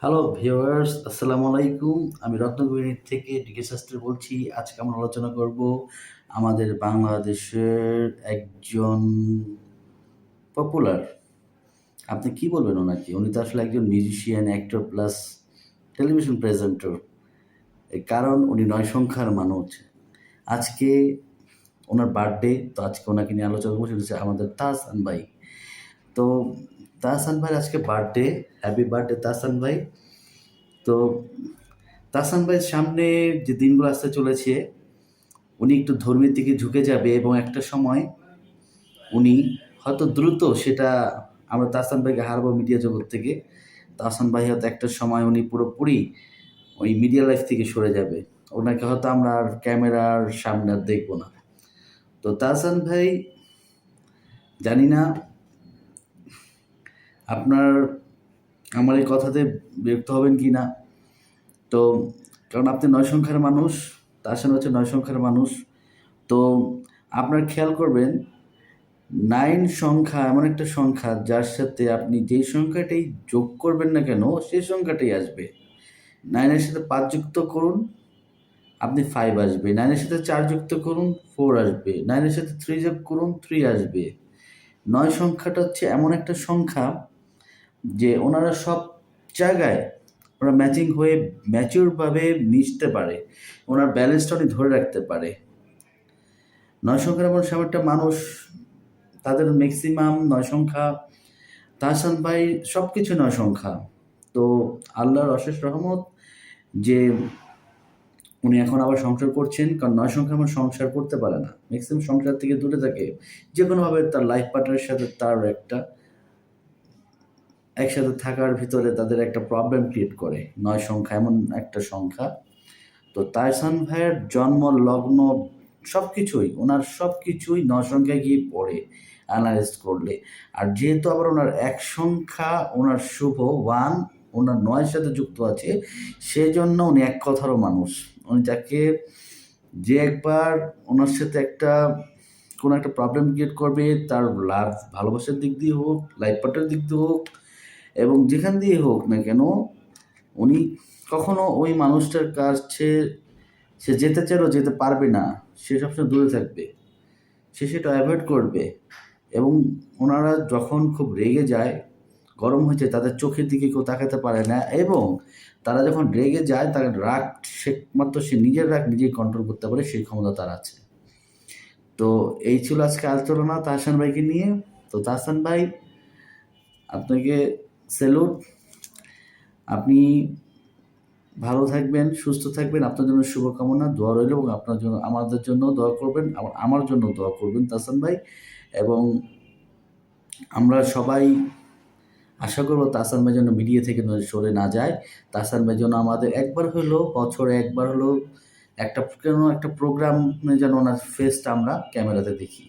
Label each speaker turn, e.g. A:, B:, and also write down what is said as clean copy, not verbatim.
A: Hello viewers, আসসালামু আলাইকুম। আমি রত্নগিরি থেকে ডিকে শাস্ত্রী বলছি। আজকে আমরা আলোচনা করব আমাদের বাংলাদেশের একজন পপুলার, আপনি কি বলবেন ওনাকে? উনি তো আসলে একজন musician, actor plus television presenter. এর কারণ উনি ৯ সংখ্যার মানুষ। আজকে ওনার বার্থডে, তো আজকে ওনাকে নিয়ে আলোচনা করব। সেটা হচ্ছে আমাদের তাহসান ভাই। তো তাহসান ভাইয়ের আজকে বার্থডে। হ্যাপি বার্থডে তাহসান ভাই। তো তাহসান ভাইয়ের সামনে যে দিনগুলো আসতে চলেছে, উনি একটু ধর্মের দিকে ঝুঁকে যাবে এবং একটা সময় উনি হয়তো দ্রুত সেটা আমরা তাহসান ভাইকে হারাবো মিডিয়া জগৎ থেকে। তাহসান ভাই হয়তো একটা সময় উনি পুরোপুরি ওই মিডিয়া লাইফ থেকে সরে যাবে। ওনাকে হয়তো আমরা আর ক্যামেরার সামনে আর দেখবো না। তো তাহসান ভাই, জানি না আপনার আমার এই কথাতে বিরক্ত হবেন কি না। তো কারণ আপনি ৯ সংখ্যার মানুষ, তাহসান হচ্ছে ৯ সংখ্যার মানুষ। তো আপনার খেয়াল করবেন 9 সংখ্যা এমন একটা সংখ্যা যার সাথে আপনি যেই সংখ্যাটাই যোগ করবেন না কেন সেই সংখ্যাটাই আসবে। 9 এর সাথে 5 যুক্ত করুন, আপনি 5 আসবে। 9 এর সাথে 4 যুক্ত করুন, 4 আসবে। 9 এর সাথে 3 যোগ করুন, 3 আসবে। 9 সংখ্যাটা হচ্ছে এমন একটা সংখ্যা যে ওনারা সব জায়গায় ওরা ম্যাচিং হয়ে ম্যাচিউরভাবে মিশতে পারে। ওনার ব্যালেন্সটা উনি ধরে রাখতে পারে। ৯ সংখ্যার এমন একটা মানুষ, তাদের ম্যাক্সিমাম ৯ সংখ্যা। তাহসান ভাই সব কিছু ৯ সংখ্যা। তো আল্লাহর অশেষ রহমত যে উনি এখন আবার সংসার করছেন। কারণ ৯ সংখ্যা আমার সংসার করতে পারে না। ম্যাক্সিমাম সংসার থেকে দূরে থাকে। যেকোনোভাবে তার লাইফ পার্টনারের সাথে তার একসাথে থাকার ভিতরে তাদের একটা প্রবলেম ক্রিয়েট করে। ৯ সংখ্যা এমন একটা সংখ্যা। তো তাহসান ভাইয়ের জন্ম লগ্ন সবকিছুই, ওনার সবকিছুই ৯ সংখ্যায় গিয়ে পড়ে অ্যানালাইজ করলে। আর যেহেতু আবার ওনার ১ সংখ্যা ওনার শুভ 1 ওনার ৯ সাথে যুক্ত আছে, সেজন্য উনি এক কথারও মানুষ। উনি যাকে যে একবার ওনার সাথে কোনো একটা প্রবলেম ক্রিয়েট করবে, তার লাভ ভালোবাসার দিক দিয়ে হোক, লাইফ পার্টনারের দিক দিয়ে হোক এবং যেখান দিয়ে হোক না কেন, উনি কখনো ওই মানুষটার কাছে সে যেতে চাইলেও যেতে পারবে না। সে সবসময় দূরে থাকবে। সে সেটা অ্যাভয়েড করবে। এবং ওনারা যখন খুব রেগে যায়, গরম হয়ে যায়, তাদের চোখের দিকে কেউ তাকাতে পারে না। এবং তারা যখন রেগে যায়, তার রাগ মাত্র সে নিজের রাগ নিজেই কন্ট্রোল করতে পারে, সেই ক্ষমতা তার আছে। তো এই ছিল আজকে আলোচনা তাহসান ভাইকে নিয়ে। তো তাহসান ভাই, আপনাকে স্যালুট। আপনি ভালো থাকবেন, সুস্থ থাকবেন। আপনার জন্য শুভকামনা, দোয়া রইল এবং আপনার জন্য আমাদের জন্য দোয়া করবেন, আমার জন্য দোয়া করবেন তাহসান ভাই। এবং আমরা সবাই আশা করব তাহসান ভাই যেন মিডিয়া থেকে সরে না যায়। তাহসান ভাই যেন আমাদের একবার হলেও, বছরে একবার হলেও একটা প্রোগ্রামে যেন ওনার ফেসটা আমরা ক্যামেরাতে দেখি।